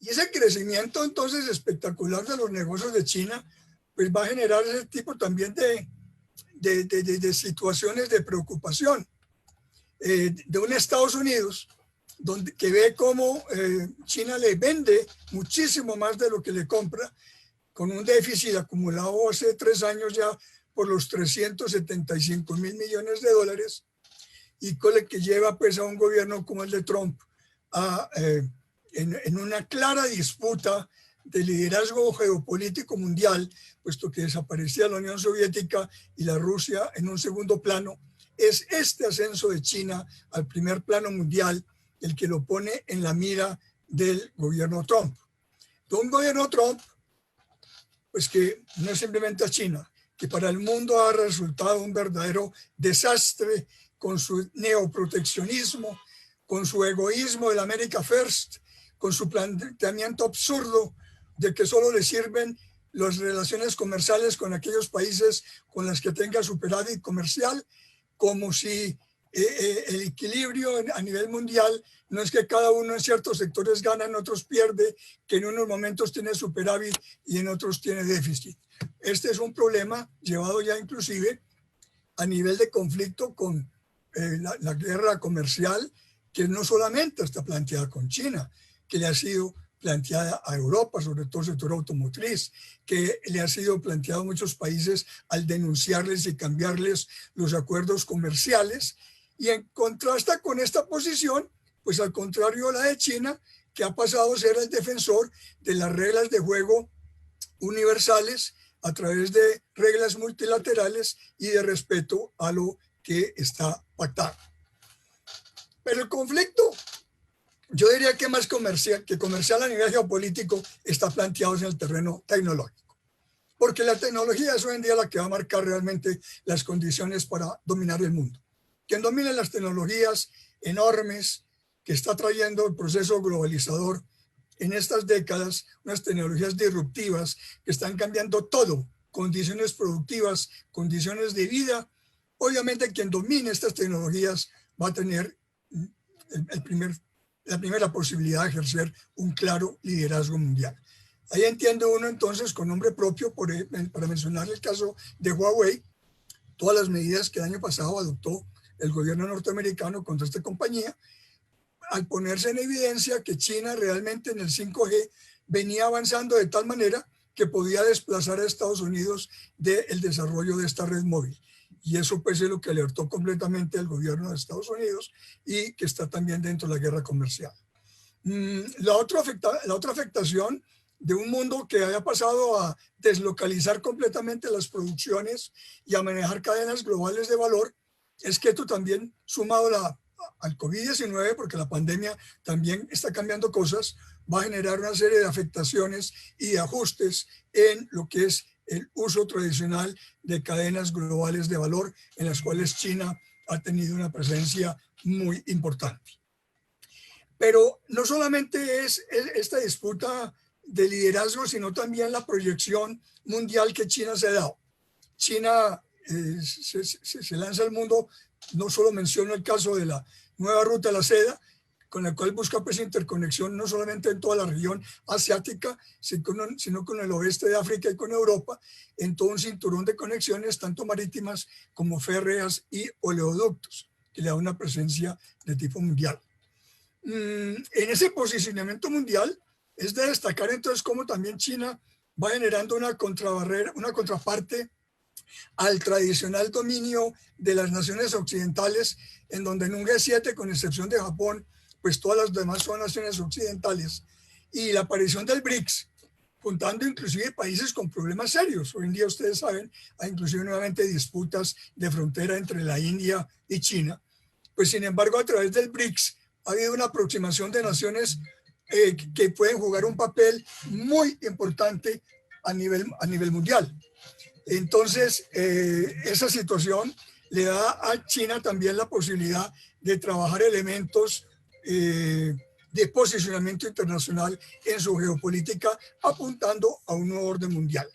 Y ese crecimiento entonces espectacular de los negocios de China, pues va a generar ese tipo también de situaciones de preocupación de un Estados Unidos que ve cómo China le vende muchísimo más de lo que le compra, con un déficit acumulado hace 3 años ya por los 375.000 millones de dólares, y con el que lleva pues a un gobierno como el de Trump en una clara disputa de liderazgo geopolítico mundial, puesto que desaparecía la Unión Soviética y la Rusia en un segundo plano. Es este ascenso de China al primer plano mundial el que lo pone en la mira del gobierno Trump. De un gobierno Trump, pues que no es simplemente a China, que para el mundo ha resultado un verdadero desastre con su neoproteccionismo, con su egoísmo del America First, con su planteamiento absurdo de que solo le sirven las relaciones comerciales con aquellos países con los que tenga superávit comercial, como si el equilibrio a nivel mundial no es que cada uno en ciertos sectores gana, en otros pierde, que en unos momentos tiene superávit y en otros tiene déficit. Este es un problema llevado ya inclusive a nivel de conflicto con la guerra comercial, que no solamente está planteada con China, que le ha sido planteada a Europa, sobre todo el sector automotriz, que le ha sido planteado a muchos países al denunciarles y cambiarles los acuerdos comerciales. Y en contrasta con esta posición, pues al contrario la de China, que ha pasado a ser el defensor de las reglas de juego universales a través de reglas multilaterales y de respeto a lo que está pactado. Pero el conflicto, yo diría que más comercial a nivel geopolítico, está planteado en el terreno tecnológico. Porque la tecnología es hoy en día la que va a marcar realmente las condiciones para dominar el mundo. Quien domine las tecnologías enormes que está trayendo el proceso globalizador en estas décadas, unas tecnologías disruptivas que están cambiando todo, condiciones productivas, condiciones de vida. Obviamente quien domine estas tecnologías va a tener la primera posibilidad de ejercer un claro liderazgo mundial. Ahí entiende uno entonces con nombre propio, para mencionar el caso de Huawei, todas las medidas que el año pasado adoptó el gobierno norteamericano contra esta compañía, al ponerse en evidencia que China realmente en el 5G venía avanzando de tal manera que podía desplazar a Estados Unidos del desarrollo de esta red móvil. Y eso pues es lo que alertó completamente al gobierno de Estados Unidos y que está también dentro de la guerra comercial. La otra afectación de un mundo que haya pasado a deslocalizar completamente las producciones y a manejar cadenas globales de valor es que esto también, sumado al COVID-19, porque la pandemia también está cambiando cosas, va a generar una serie de afectaciones y de ajustes en lo que es el uso tradicional de cadenas globales de valor, en las cuales China ha tenido una presencia muy importante. Pero no solamente es esta disputa de liderazgo, sino también la proyección mundial que China se ha dado. China se lanza al mundo, no solo menciono el caso de la nueva ruta de la seda, con la cual busca pues interconexión no solamente en toda la región asiática, sino con el oeste de África y con Europa, en todo un cinturón de conexiones, tanto marítimas como férreas y oleoductos, que le da una presencia de tipo mundial. En ese posicionamiento mundial es de destacar entonces cómo también China va generando una contraparte al tradicional dominio de las naciones occidentales, en donde en un G7, con excepción de Japón, pues todas las demás son naciones occidentales. Y la aparición del BRICS, juntando inclusive países con problemas serios. Hoy en día, ustedes saben, hay inclusive nuevamente disputas de frontera entre la India y China. Pues sin embargo, a través del BRICS ha habido una aproximación de naciones que pueden jugar un papel muy importante a nivel mundial. Entonces, esa situación le da a China también la posibilidad de trabajar elementos de posicionamiento internacional en su geopolítica, apuntando a un nuevo orden mundial.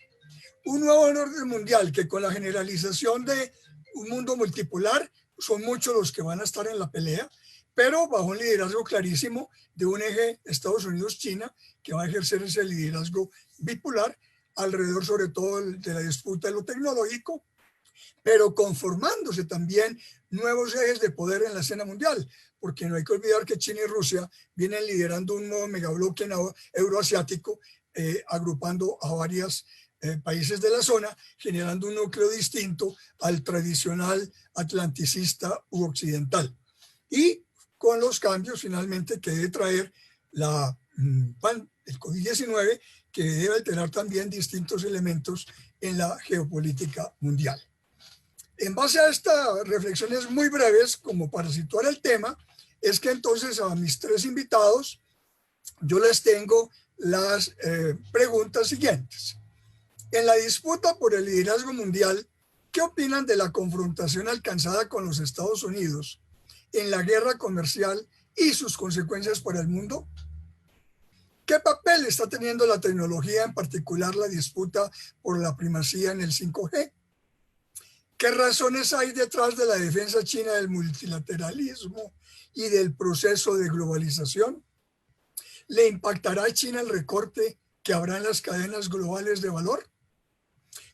Un nuevo orden mundial que con la generalización de un mundo multipolar son muchos los que van a estar en la pelea, pero bajo un liderazgo clarísimo de un eje Estados Unidos-China, que va a ejercer ese liderazgo bipolar alrededor sobre todo de la disputa de lo tecnológico, pero conformándose también nuevos ejes de poder en la escena mundial, porque no hay que olvidar que China y Rusia vienen liderando un nuevo megabloque euroasiático, agrupando a varios países de la zona, generando un núcleo distinto al tradicional atlanticista u occidental. Y con los cambios finalmente que debe traer el COVID-19, que debe alterar también distintos elementos en la geopolítica mundial. En base a estas reflexiones muy breves, como para situar el tema, es que entonces a mis tres invitados yo les tengo las preguntas siguientes. En la disputa por el liderazgo mundial, ¿qué opinan de la confrontación alcanzada con los Estados Unidos en la guerra comercial y sus consecuencias para el mundo? ¿Qué papel está teniendo la tecnología, en particular la disputa por la primacía en el 5G? ¿Qué razones hay detrás de la defensa china del multilateralismo y del proceso de globalización? ¿Le impactará a China el recorte que habrá en las cadenas globales de valor?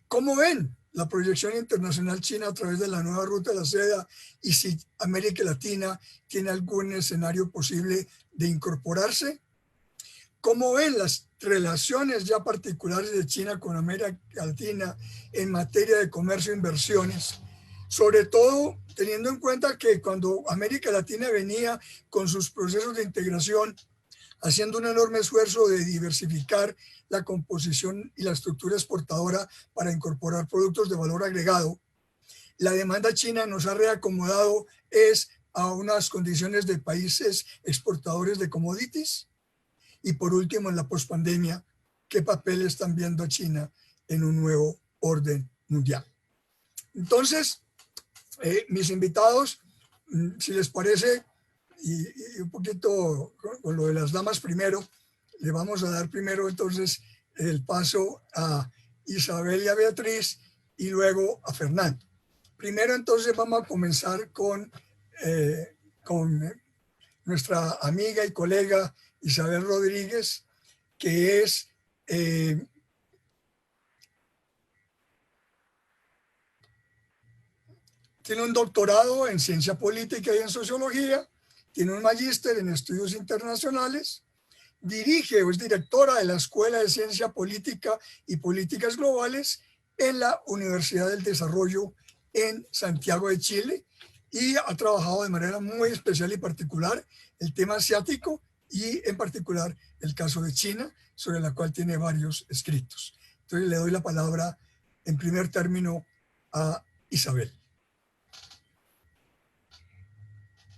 ¿Cómo ven la proyección internacional china a través de la nueva ruta de la seda y si América Latina tiene algún escenario posible de incorporarse? ¿Cómo ven las relaciones ya particulares de China con América Latina en materia de comercio e inversiones? Sobre todo teniendo en cuenta que cuando América Latina venía con sus procesos de integración, haciendo un enorme esfuerzo de diversificar la composición y la estructura exportadora para incorporar productos de valor agregado, la demanda china nos ha reacomodado a unas condiciones de países exportadores de commodities. Y por último, en la pospandemia, ¿qué papel están viendo China en un nuevo orden mundial? Entonces, mis invitados, si les parece, y un poquito con lo de las damas primero, le vamos a dar primero entonces el paso a Isabel y a Beatriz y luego a Fernando. Primero entonces vamos a comenzar con nuestra amiga y colega Isabel Rodríguez, que es tiene un doctorado en ciencia política y en sociología, tiene un magíster en estudios internacionales, dirige o es directora de la Escuela de Ciencia Política y Políticas Globales en la Universidad del Desarrollo en Santiago de Chile y ha trabajado de manera muy especial y particular el tema asiático y en particular el caso de China, sobre la cual tiene varios escritos. Entonces le doy la palabra en primer término a Isabel.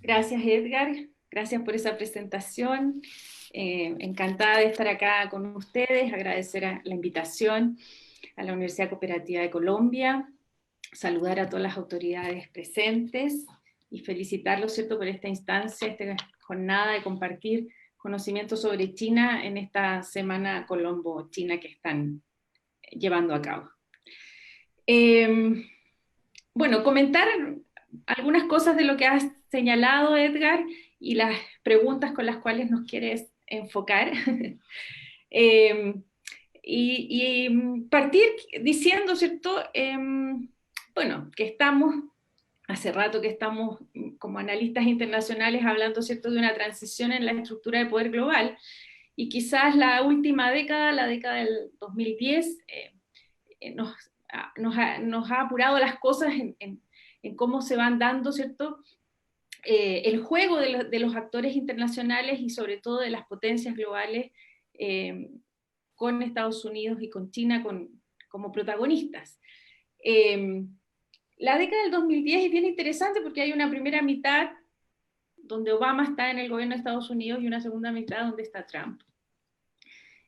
Gracias, Edgar. Gracias por esa presentación. Encantada de estar acá con ustedes, agradecer la invitación a la Universidad Cooperativa de Colombia, saludar a todas las autoridades presentes y felicitarlos, ¿cierto?, por esta instancia, esta jornada de compartir conocimientos sobre China en esta semana Colombo-China que están llevando a cabo. Bueno, comentar algunas cosas de lo que has señalado, Edgar, y las preguntas con las cuales nos quieres enfocar. Y partir diciendo, ¿cierto? Bueno, que estamos, hace rato que estamos como analistas internacionales hablando, ¿cierto?, de una transición en la estructura de poder global, y quizás la última década, la década del 2010, nos ha apurado las cosas en cómo se van dando, ¿cierto?, el juego de los actores internacionales y sobre todo de las potencias globales con Estados Unidos y con China como protagonistas. La década del 2010 es bien interesante porque hay una primera mitad donde Obama está en el gobierno de Estados Unidos y una segunda mitad donde está Trump.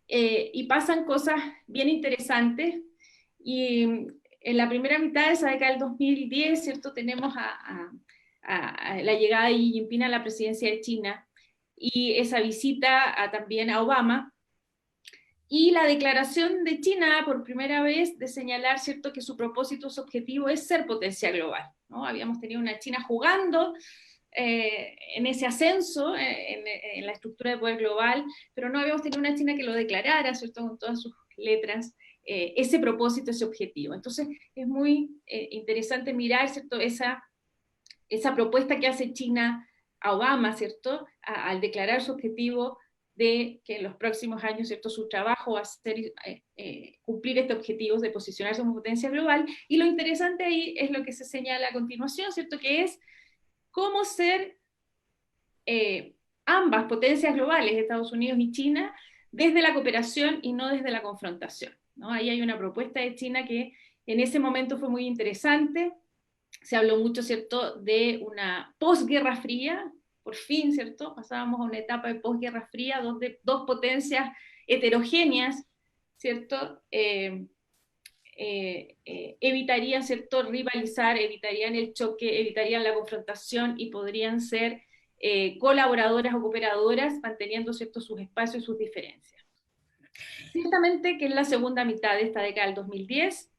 Y pasan cosas bien interesantes, y en la primera mitad de esa década del 2010, ¿cierto?, tenemos a la llegada de Xi Jinping a la presidencia de China y esa visita también a Obama, y la declaración de China por primera vez de señalar, ¿cierto?, que su propósito, su objetivo es ser potencia global, ¿no? Habíamos tenido una China jugando en ese ascenso, en la estructura de poder global, pero no habíamos tenido una China que lo declarara, ¿cierto?, con todas sus letras, ese propósito, ese objetivo. Entonces es muy interesante mirar, ¿cierto?, esa propuesta que hace China a Obama, ¿cierto?, al declarar su objetivo de que en los próximos años, ¿cierto?, su trabajo va a ser cumplir este objetivo de posicionarse como potencia global, y lo interesante ahí es lo que se señala a continuación, ¿cierto?, que es cómo ser ambas potencias globales, Estados Unidos y China, desde la cooperación y no desde la confrontación, ¿no? Ahí hay una propuesta de China que en ese momento fue muy interesante. Se habló mucho, ¿cierto?, de una posguerra fría, por fin, ¿cierto?, pasábamos a una etapa de posguerra fría, donde dos potencias heterogéneas, ¿cierto?, evitarían, ¿cierto?, rivalizar, evitarían el choque, evitarían la confrontación y podrían ser colaboradoras o cooperadoras, manteniendo, ¿cierto?, sus espacios y sus diferencias. Ciertamente que en la segunda mitad de esta década del 2010,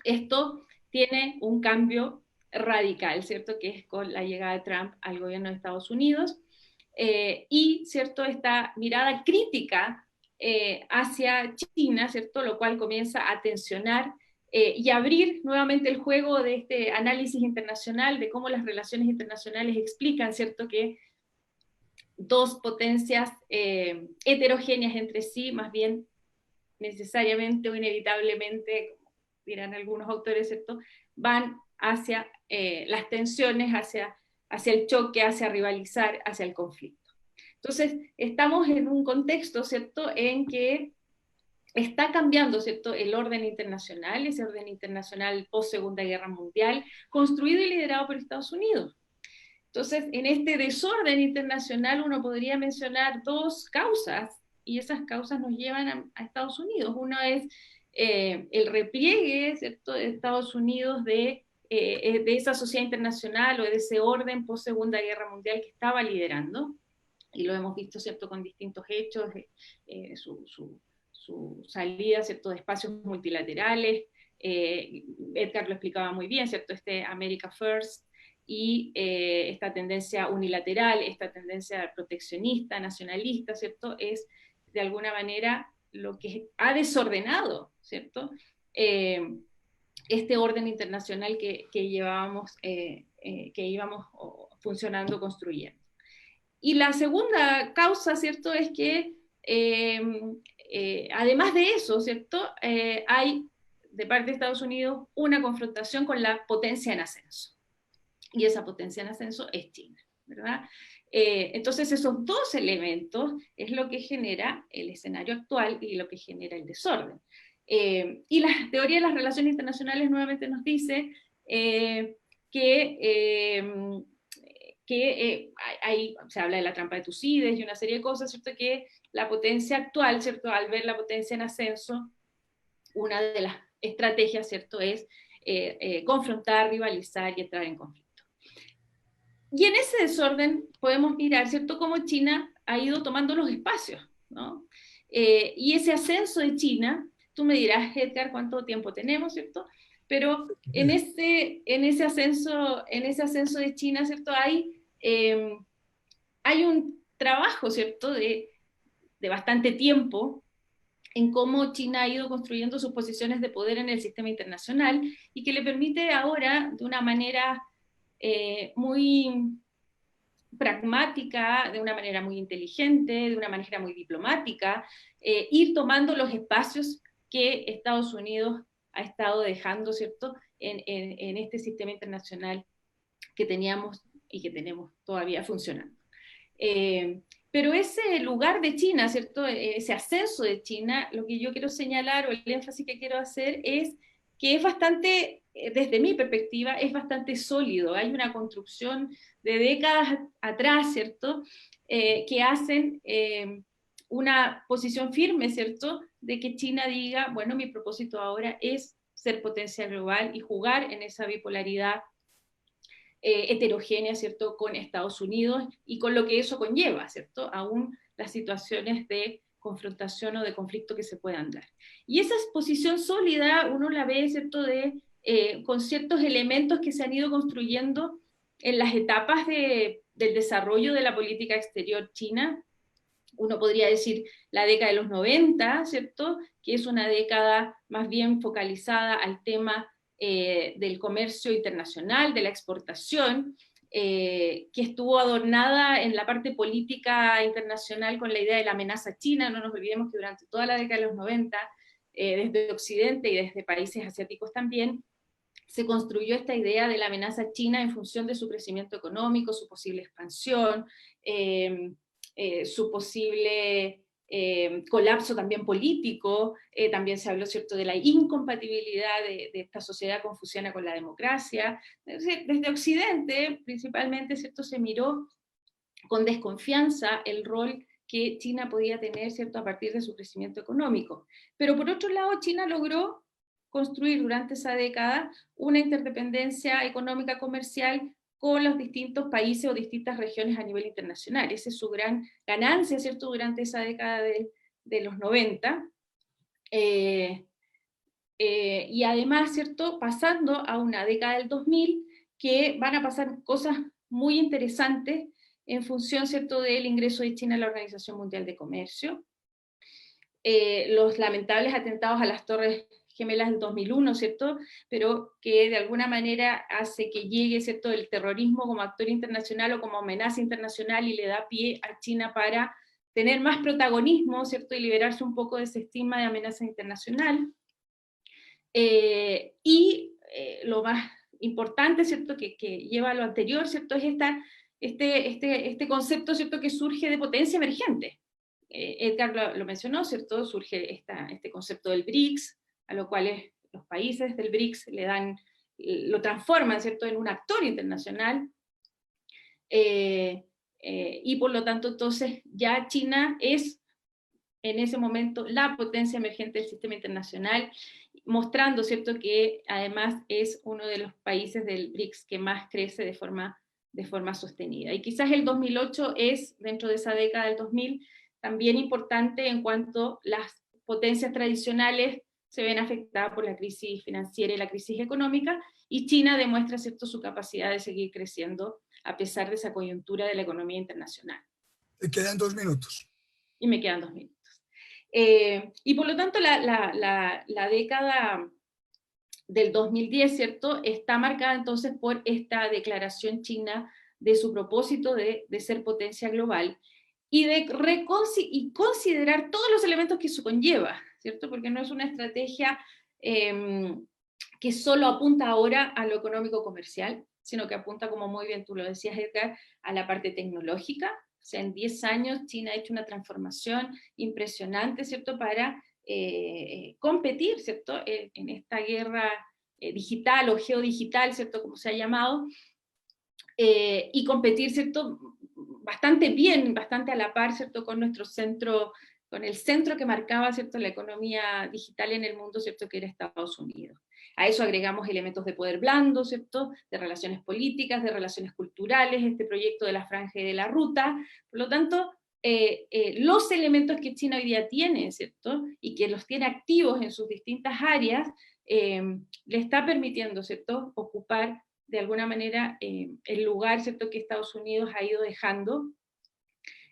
esto tiene un cambio radical, ¿cierto?, que es con la llegada de Trump al gobierno de Estados Unidos, y, ¿cierto?, esta mirada crítica hacia China, ¿cierto?, lo cual comienza a tensionar y abrir nuevamente el juego de este análisis internacional, de cómo las relaciones internacionales explican, ¿cierto?, que dos potencias heterogéneas entre sí, más bien necesariamente o inevitablemente, como dirán algunos autores, ¿cierto?, van hacia las tensiones, hacia el choque, hacia rivalizar, hacia el conflicto. Entonces, estamos en un contexto, ¿cierto?, en que está cambiando, ¿cierto?, el orden internacional, ese orden internacional post-Segunda Guerra Mundial, construido y liderado por Estados Unidos. Entonces, en este desorden internacional uno podría mencionar dos causas, y esas causas nos llevan a Estados Unidos. Uno es el repliegue, ¿cierto?, de Estados Unidos de esa sociedad internacional o de ese orden post-Segunda Guerra Mundial que estaba liderando, y lo hemos visto, ¿cierto?, con distintos hechos, su salida, ¿cierto?, de espacios multilaterales. Edgar lo explicaba muy bien, ¿cierto?, America First, y esta tendencia unilateral, esta tendencia proteccionista, nacionalista, ¿cierto?, es de alguna manera lo que ha desordenado, ¿cierto?, este orden internacional que íbamos funcionando, construyendo. Y la segunda causa, ¿cierto?, es que además de eso, ¿cierto?, hay de parte de Estados Unidos una confrontación con la potencia en ascenso. Y esa potencia en ascenso es China, ¿verdad? Entonces esos dos elementos es lo que genera el escenario actual y lo que genera el desorden. Y la teoría de las relaciones internacionales nuevamente nos dice se habla de la trampa de Tucídides y una serie de cosas, ¿cierto?, que la potencia actual, ¿cierto?, al ver la potencia en ascenso, una de las estrategias, ¿cierto?, es confrontar, rivalizar y entrar en conflicto. Y en ese desorden podemos mirar, ¿cierto?, cómo China ha ido tomando los espacios, ¿no? Y ese ascenso de China, tú me dirás, Edgar, cuánto tiempo tenemos, ¿cierto? Pero en ese ascenso de China, ¿cierto?, hay un trabajo, ¿cierto?, de bastante tiempo en cómo China ha ido construyendo sus posiciones de poder en el sistema internacional y que le permite ahora, de una manera muy pragmática, de una manera muy inteligente, de una manera muy diplomática, ir tomando los espacios que Estados Unidos ha estado dejando, ¿cierto?, en este sistema internacional que teníamos y que tenemos todavía funcionando. Pero ese lugar de China, ¿cierto?, ese ascenso de China, lo que yo quiero señalar o el énfasis que quiero hacer es que es bastante, desde mi perspectiva, es bastante sólido. Hay una construcción de décadas atrás, ¿cierto?, que hacen una posición firme, ¿cierto?, de que China diga, bueno, mi propósito ahora es ser potencia global y jugar en esa bipolaridad heterogénea, ¿cierto?, con Estados Unidos y con lo que eso conlleva, ¿cierto?, aún las situaciones de confrontación o de conflicto que se puedan dar. Y esa exposición sólida uno la ve, ¿cierto?, con ciertos elementos que se han ido construyendo en las etapas del desarrollo de la política exterior china, uno podría decir la década de los 90, ¿cierto? Que es una década más bien focalizada al tema del comercio internacional, de la exportación, que estuvo adornada en la parte política internacional con la idea de la amenaza china. No nos olvidemos que durante toda la década de los 90, desde Occidente y desde países asiáticos también, se construyó esta idea de la amenaza china en función de su crecimiento económico, su posible expansión, su posible colapso también político. También se habló, ¿cierto?, de la incompatibilidad de esta sociedad confuciana con la democracia. Desde Occidente, principalmente, ¿cierto?, se miró con desconfianza el rol que China podía tener, ¿cierto?, a partir de su crecimiento económico. Pero por otro lado, China logró construir durante esa década una interdependencia económica comercial con los distintos países o distintas regiones a nivel internacional. Esa es su gran ganancia, ¿cierto?, durante esa década de los 90. Y además, ¿cierto?, pasando a una década del 2000, que van a pasar cosas muy interesantes en función, ¿cierto?, del ingreso de China a la Organización Mundial de Comercio, los lamentables atentados a las Torres Gemelas del 2001, ¿cierto?, pero que de alguna manera hace que llegue, ¿cierto?, el terrorismo como actor internacional o como amenaza internacional, y le da pie a China para tener más protagonismo, ¿cierto?, y liberarse un poco de ese estigma de amenaza internacional. Lo más importante, ¿cierto?, que lleva a lo anterior, ¿cierto?, es este concepto, ¿cierto?, que surge de potencia emergente. Edgar lo mencionó, ¿cierto?, surge este concepto del BRICS, a lo cual los países del BRICS lo transforman, ¿cierto?, en un actor internacional, y por lo tanto entonces ya China es en ese momento la potencia emergente del sistema internacional, mostrando, ¿cierto?, que además es uno de los países del BRICS que más crece de forma sostenida. Y quizás el 2008 es, dentro de esa década del 2000, también importante en cuanto las potencias tradicionales se ven afectadas por la crisis financiera y la crisis económica, y China demuestra, ¿cierto?, su capacidad de seguir creciendo a pesar de esa coyuntura de la economía internacional. Te quedan 2 minutos. Y me quedan 2 minutos. Y por lo tanto la década del 2010, ¿cierto?, está marcada entonces por esta declaración china de su propósito de ser potencia global, y de considerar todos los elementos que eso conlleva, ¿cierto?, porque no es una estrategia que solo apunta ahora a lo económico-comercial, sino que apunta, como muy bien tú lo decías, Edgar, a la parte tecnológica. O sea, en 10 años China ha hecho una transformación impresionante, ¿cierto?, para competir, ¿cierto?, en esta guerra digital o geodigital, ¿cierto?, como se ha llamado, y competir, ¿cierto?, bastante bien, bastante a la par, ¿cierto?, con nuestro centro, con el centro que marcaba, ¿cierto?, la economía digital en el mundo, ¿cierto?, que era Estados Unidos. A eso agregamos elementos de poder blando, ¿cierto?, de relaciones políticas, de relaciones culturales, este proyecto de la franja y de la ruta. Por lo tanto, los elementos que China hoy día tiene, ¿cierto?, y que los tiene activos en sus distintas áreas, le está permitiendo, ¿cierto?, ocupar de alguna manera el lugar, ¿cierto?, que Estados Unidos ha ido dejando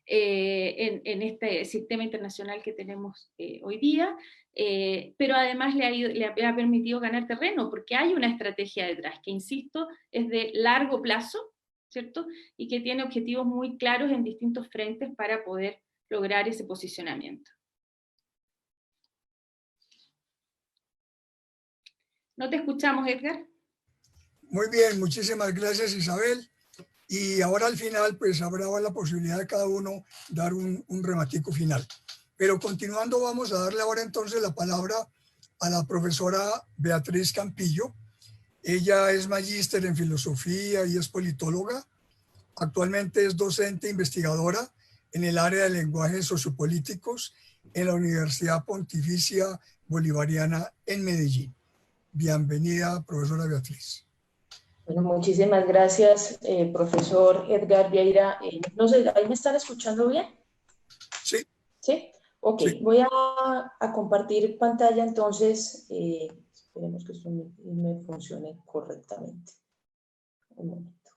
en este sistema internacional que tenemos hoy día, pero además le ha permitido ganar terreno, porque hay una estrategia detrás, que insisto, es de largo plazo, ¿cierto?, y que tiene objetivos muy claros en distintos frentes para poder lograr ese posicionamiento. ¿No te escuchamos, Edgar? Muy bien, muchísimas gracias, Isabel. Y ahora al final, pues habrá la posibilidad de cada uno dar un rematico final. Pero continuando, vamos a darle ahora entonces la palabra a la profesora Beatriz Campillo. Ella es magíster en filosofía y es politóloga. Actualmente es docente e investigadora en el área de lenguajes sociopolíticos en la Universidad Pontificia Bolivariana en Medellín. Bienvenida, profesora Beatriz. Bueno, muchísimas gracias, profesor Edgar Vieira. No sé, ¿ahí me están escuchando bien? Sí. ¿Sí? Ok, sí. Voy a compartir pantalla entonces. Esperemos que esto me funcione correctamente. Un momento.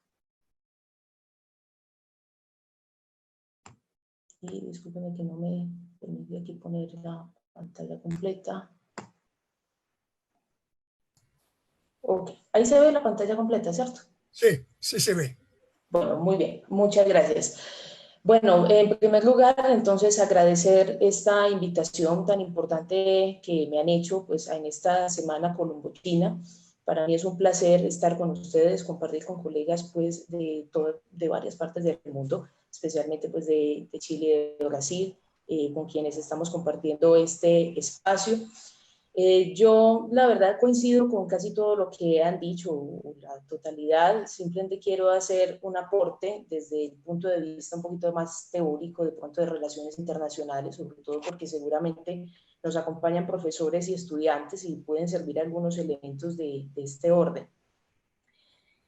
Y discúlpenme que no me permite aquí poner la pantalla completa. Ok, ahí se ve la pantalla completa, ¿cierto? Sí, sí se ve. Bueno, muy bien, muchas gracias. Bueno, en primer lugar, entonces agradecer esta invitación tan importante que me han hecho pues, en esta semana colombochina. Para mí es un placer estar con ustedes, compartir con colegas pues, de varias partes del mundo, especialmente pues, de Chile y de Brasil, con quienes estamos compartiendo este espacio. Yo, la verdad, coincido con casi todo lo que han dicho, la totalidad. Simplemente quiero hacer un aporte desde el punto de vista un poquito más teórico, de pronto de relaciones internacionales, sobre todo porque seguramente nos acompañan profesores y estudiantes y pueden servir algunos elementos de este orden.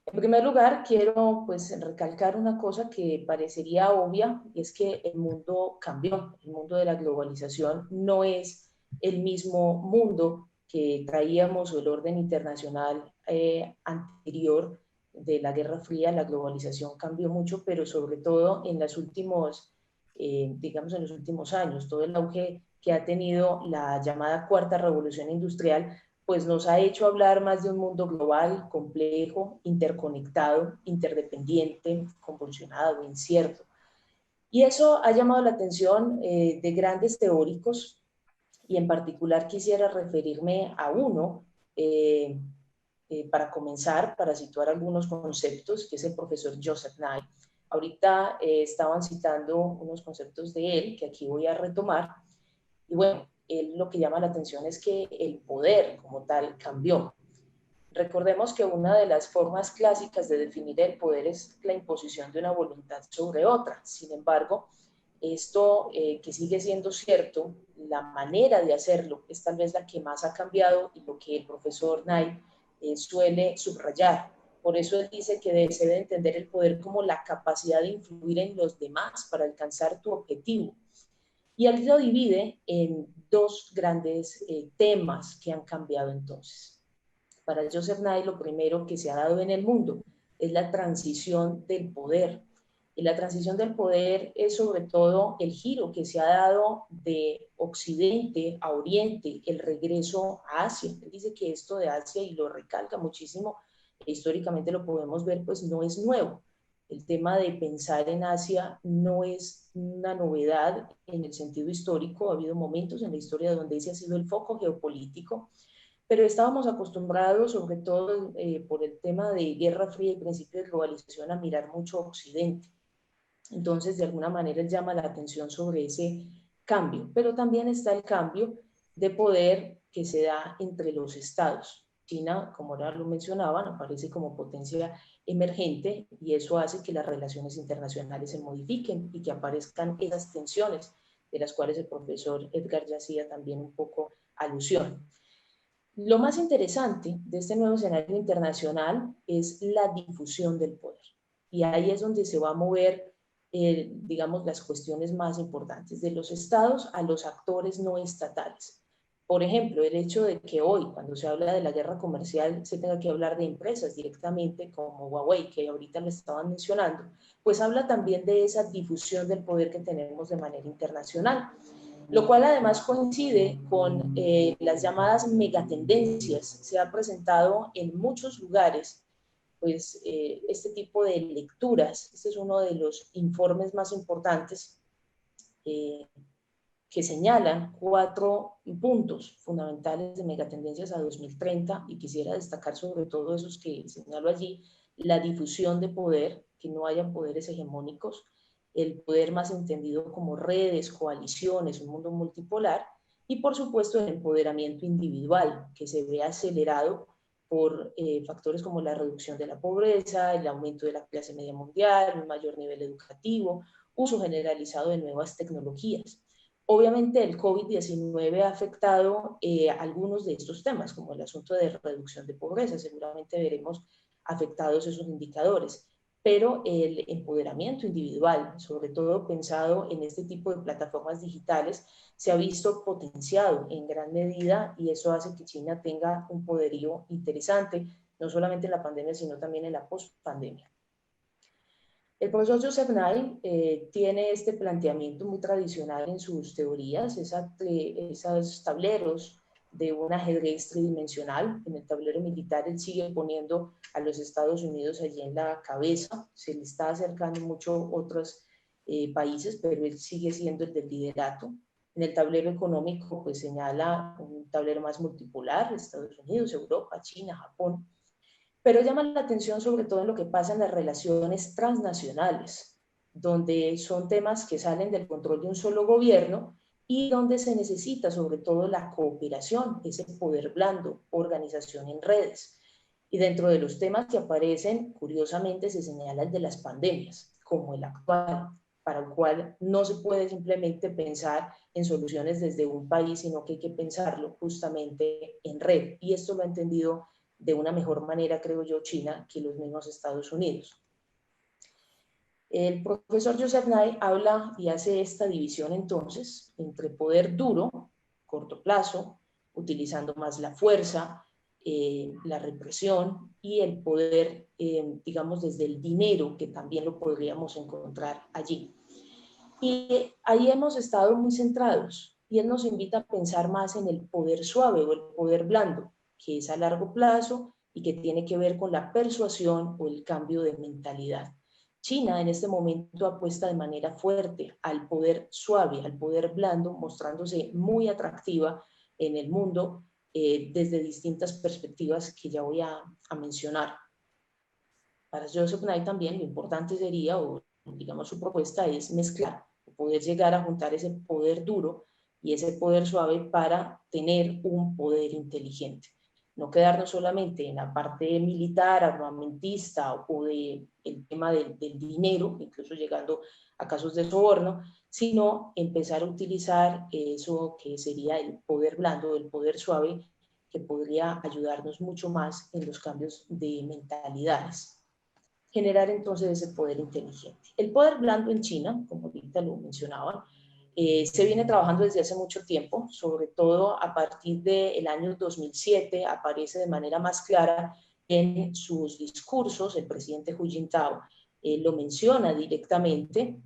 En primer lugar, quiero pues recalcar una cosa que parecería obvia, y es que el mundo cambió. El mundo de la globalización no es el mismo mundo que traíamos o el orden internacional anterior de la Guerra Fría. La globalización cambió mucho, pero sobre todo en los últimos, digamos, en los últimos años, todo el auge que ha tenido la llamada Cuarta Revolución Industrial pues nos ha hecho hablar más de un mundo global, complejo, interconectado, interdependiente, convulsionado, incierto. Y eso ha llamado la atención de grandes teóricos, y en particular quisiera referirme a uno para comenzar, para situar algunos conceptos, que es el profesor Joseph Nye. Ahorita estaban citando unos conceptos de él que aquí voy a retomar. Y bueno, él lo que llama la atención es que el poder como tal cambió. Recordemos que una de las formas clásicas de definir el poder es la imposición de una voluntad sobre otra. Sin embargo, esto que sigue siendo cierto, la manera de hacerlo es tal vez la que más ha cambiado y lo que el profesor Nye suele subrayar. Por eso él dice que se debe entender el poder como la capacidad de influir en los demás para alcanzar tu objetivo. Y él lo divide en dos grandes temas que han cambiado entonces. Para Joseph Nye, lo primero que se ha dado en el mundo es la transición del poder. Y la transición del poder es sobre todo el giro que se ha dado de Occidente a Oriente, el regreso a Asia. Él dice que esto de Asia, y lo recalca muchísimo, históricamente lo podemos ver, pues no es nuevo. El tema de pensar en Asia no es una novedad en el sentido histórico. Ha habido momentos en la historia donde ese ha sido el foco geopolítico, pero estábamos acostumbrados, sobre todo por el tema de Guerra Fría y principio de globalización, a mirar mucho Occidente. Entonces, de alguna manera, él llama la atención sobre ese cambio, pero también está el cambio de poder que se da entre los estados. China, como ahora lo mencionaban, aparece como potencia emergente y eso hace que las relaciones internacionales se modifiquen y que aparezcan esas tensiones de las cuales el profesor Edgar ya hacía también un poco alusión. Lo más interesante de este nuevo escenario internacional es la difusión del poder. Y ahí es donde se va a mover, digamos, las cuestiones más importantes, de los estados a los actores no estatales. Por ejemplo, el hecho de que hoy, cuando se habla de la guerra comercial, se tenga que hablar de empresas directamente como Huawei, que ahorita lo estaban mencionando, pues habla también de esa difusión del poder que tenemos de manera internacional, lo cual además coincide con las llamadas megatendencias. Se ha presentado en muchos lugares pues, este tipo de lecturas. Este es uno de los informes más importantes que señalan 4 puntos fundamentales de megatendencias a 2030, y quisiera destacar sobre todo esos que señalo allí: la difusión de poder, que no hayan poderes hegemónicos, el poder más entendido como redes, coaliciones, un mundo multipolar, y por supuesto el empoderamiento individual, que se ve acelerado por factores como la reducción de la pobreza, el aumento de la clase media mundial, un mayor nivel educativo, uso generalizado de nuevas tecnologías. Obviamente el COVID-19 ha afectado algunos de estos temas, como el asunto de reducción de pobreza. Seguramente veremos afectados esos indicadores, pero el empoderamiento individual, sobre todo pensado en este tipo de plataformas digitales, se ha visto potenciado en gran medida, y eso hace que China tenga un poderío interesante, no solamente en la pandemia, sino también en la post-pandemia. El profesor Joseph Nye tiene este planteamiento muy tradicional en sus teorías, esos tableros de un ajedrez tridimensional. En el tablero militar él sigue poniendo a los Estados Unidos allí en la cabeza, se le está acercando mucho a otros países, pero él sigue siendo el del liderato. En el tablero económico pues señala un tablero más multipolar, Estados Unidos, Europa, China, Japón. Pero llama la atención sobre todo en lo que pasa en las relaciones transnacionales, donde son temas que salen del control de un solo gobierno y donde se necesita sobre todo la cooperación, ese poder blando, organización en redes. Y dentro de los temas que aparecen, curiosamente se señala el de las pandemias, como el actual, para el cual no se puede simplemente pensar en soluciones desde un país, sino que hay que pensarlo justamente en red. Y esto lo ha entendido de una mejor manera, creo yo, China que los mismos Estados Unidos. El profesor Joseph Nye habla y hace esta división entonces entre poder duro, corto plazo, utilizando más la fuerza, la represión y el poder, digamos, desde el dinero, que también lo podríamos encontrar allí. Y ahí hemos estado muy centrados y él nos invita a pensar más en el poder suave o el poder blando, que es a largo plazo y que tiene que ver con la persuasión o el cambio de mentalidad. China en este momento apuesta de manera fuerte al poder suave, al poder blando, mostrándose muy atractiva en el mundo desde distintas perspectivas que ya voy a mencionar. Para Joseph Nye también lo importante sería, o digamos su propuesta es mezclar, poder llegar a juntar ese poder duro y ese poder suave para tener un poder inteligente. No quedarnos solamente en la parte militar, armamentista o del tema del dinero, incluso llegando a casos de soborno, sino empezar a utilizar eso que sería el poder blando, el poder suave, que podría ayudarnos mucho más en los cambios de mentalidades. Generar entonces ese poder inteligente. El poder blando en China, como ahorita lo mencionaba, se viene trabajando desde hace mucho tiempo, sobre todo a partir del año 2007, aparece de manera más clara en sus discursos. El presidente Hu Jintao lo menciona directamente,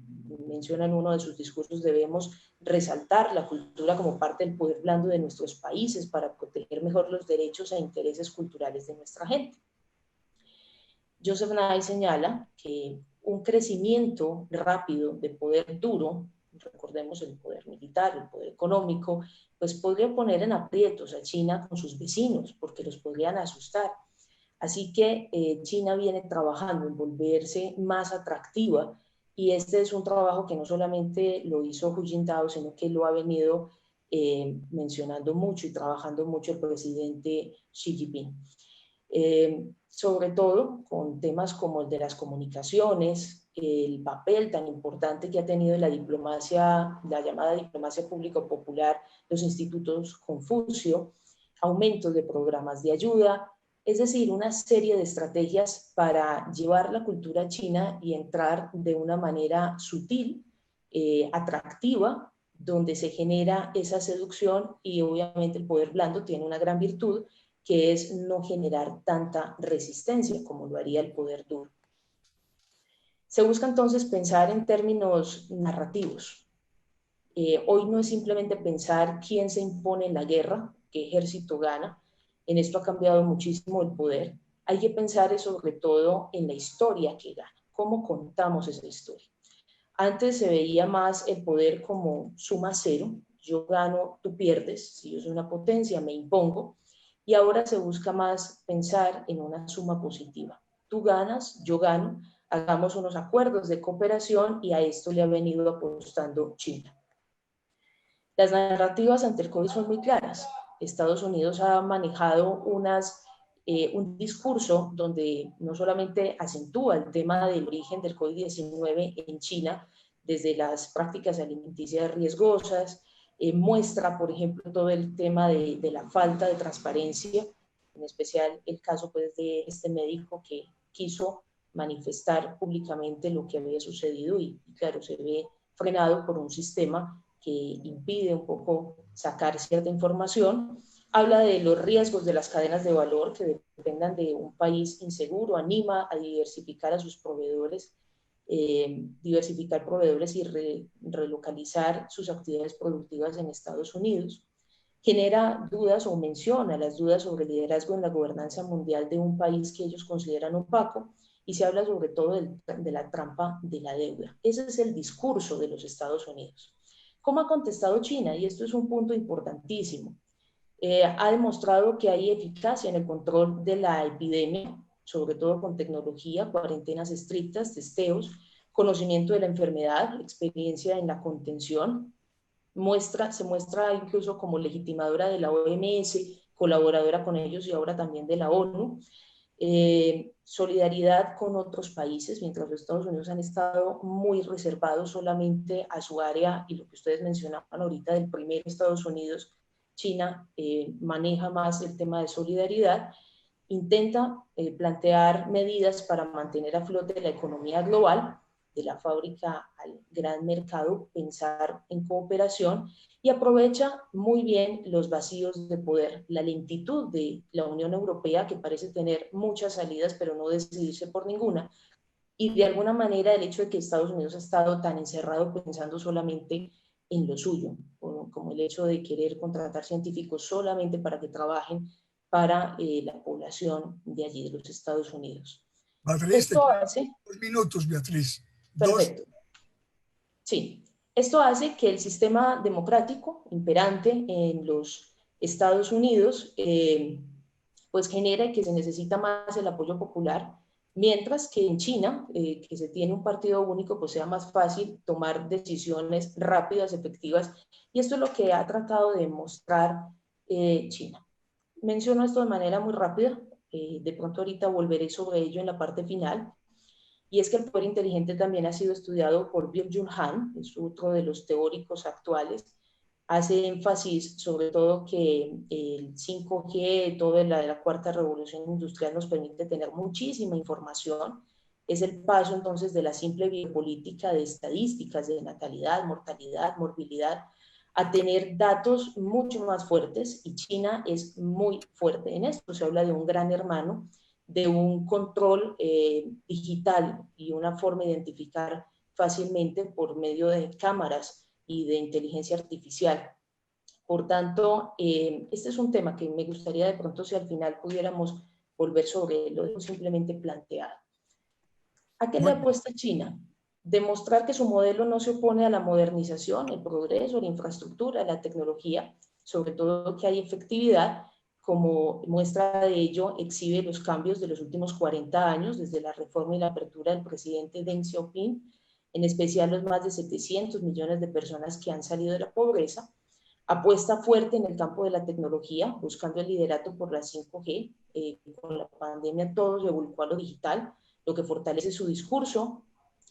menciona en uno de sus discursos: debemos resaltar la cultura como parte del poder blando de nuestros países para proteger mejor los derechos e intereses culturales de nuestra gente. Joseph Nye señala que un crecimiento rápido de poder duro, recordemos el poder militar, el poder económico, pues podría poner en aprietos a China con sus vecinos, porque los podrían asustar. Así que China viene trabajando en volverse más atractiva, y este es un trabajo que no solamente lo hizo Hu Jintao, sino que lo ha venido mencionando mucho y trabajando mucho el presidente Xi Jinping. Sobre todo con temas como el de las comunicaciones, el papel tan importante que ha tenido en la diplomacia, la llamada diplomacia público-popular, los institutos Confucio, aumentos de programas de ayuda, es decir, una serie de estrategias para llevar la cultura china y entrar de una manera sutil, atractiva, donde se genera esa seducción. Y obviamente el poder blando tiene una gran virtud, que es no generar tanta resistencia como lo haría el poder duro. Se busca entonces pensar en términos narrativos. Hoy no es simplemente pensar quién se impone en la guerra, qué ejército gana. En esto ha cambiado muchísimo el poder. Hay que pensar sobre todo en la historia que gana, cómo contamos esa historia. Antes se veía más el poder como suma cero: yo gano, tú pierdes. Si yo soy una potencia, me impongo. Y ahora se busca más pensar en una suma positiva: tú ganas, yo gano, hagamos unos acuerdos de cooperación, y a esto le ha venido apostando China. Las narrativas ante el COVID son muy claras. Estados Unidos ha manejado un discurso donde no solamente acentúa el tema del origen del COVID-19 en China, desde las prácticas alimenticias riesgosas, muestra, por ejemplo, todo el tema de la falta de transparencia, en especial el caso pues, de este médico que quiso manifestar públicamente lo que había sucedido y claro, se ve frenado por un sistema que impide un poco sacar cierta información. Habla de los riesgos de las cadenas de valor que dependan de un país inseguro, anima a diversificar a sus proveedores diversificar proveedores y relocalizar sus actividades productivas en Estados Unidos. Genera dudas o menciona las dudas sobre el liderazgo en la gobernanza mundial de un país que ellos consideran opaco, y se habla sobre todo de la trampa de la deuda. Ese es el discurso de los Estados Unidos. ¿Cómo ha contestado China? Y esto es un punto importantísimo. Ha demostrado que hay eficacia en el control de la epidemia, sobre todo con tecnología, cuarentenas estrictas, testeos, conocimiento de la enfermedad, experiencia en la contención. Se muestra incluso como legitimadora de la OMS, colaboradora con ellos y ahora también de la ONU. Solidaridad con otros países, mientras los Estados Unidos han estado muy reservados solamente a su área, y lo que ustedes mencionaban ahorita del primer Estados Unidos, China maneja más el tema de solidaridad, intenta plantear medidas para mantener a flote la economía global, de la fábrica al gran mercado, pensar en cooperación, y aprovecha muy bien los vacíos de poder, la lentitud de la Unión Europea, que parece tener muchas salidas pero no decidirse por ninguna, y de alguna manera el hecho de que Estados Unidos ha estado tan encerrado pensando solamente en lo suyo, como el hecho de querer contratar científicos solamente para que trabajen para la población de allí, de los Estados Unidos. Beatriz, Esto hace... 2 minutos, Beatriz. Perfecto. Sí, esto hace que el sistema democrático imperante en los Estados Unidos pues genere que se necesita más el apoyo popular, mientras que en China, que se tiene un partido único, pues sea más fácil tomar decisiones rápidas, efectivas, y esto es lo que ha tratado de mostrar China. Menciono esto de manera muy rápida, de pronto ahorita volveré sobre ello en la parte final. Y es que el poder inteligente también ha sido estudiado por Byung-Chul Han, es otro de los teóricos actuales. Hace énfasis sobre todo que el 5G, toda la cuarta revolución industrial nos permite tener muchísima información. Es el paso entonces de la simple biopolítica de estadísticas de natalidad, mortalidad, morbilidad, a tener datos mucho más fuertes, y China es muy fuerte en esto. Se habla de un gran hermano, de un control digital y una forma de identificar fácilmente por medio de cámaras y de inteligencia artificial. Por tanto, este es un tema que me gustaría de pronto si al final pudiéramos volver sobre él, lo dejo simplemente planteado. ¿A qué le apuesta China? Demostrar que su modelo no se opone a la modernización, el progreso, la infraestructura, la tecnología, sobre todo que hay efectividad. Como muestra de ello, exhibe los cambios de los últimos 40 años, desde la reforma y la apertura del presidente Deng Xiaoping, en especial los más de 700 millones de personas que han salido de la pobreza. Apuesta fuerte en el campo de la tecnología, buscando el liderato por la 5G. Con la pandemia todo se volcó a lo digital, lo que fortalece su discurso,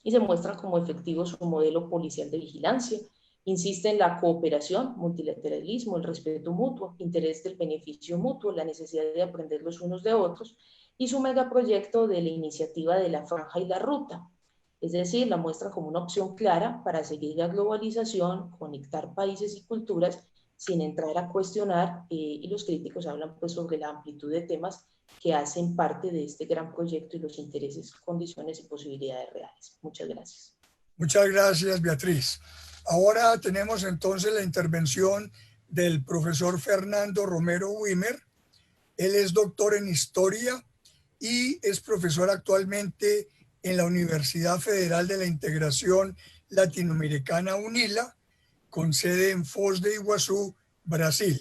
y se muestra como efectivo su modelo policial de vigilancia. Insiste en la cooperación, multilateralismo, el respeto mutuo, interés del beneficio mutuo, la necesidad de aprender los unos de otros, y su megaproyecto de la iniciativa de la franja y la ruta. Es decir, la muestra como una opción clara para seguir la globalización, conectar países y culturas sin entrar a cuestionar, y los críticos hablan pues sobre la amplitud de temas que hacen parte de este gran proyecto y los intereses, condiciones y posibilidades reales. Muchas gracias. Muchas gracias, Beatriz. Ahora tenemos entonces la intervención del profesor Fernando Romero Wimmer. Él es doctor en Historia y es profesor actualmente en la Universidad Federal de la Integración Latinoamericana UNILA, con sede en Foz de Iguazú, Brasil.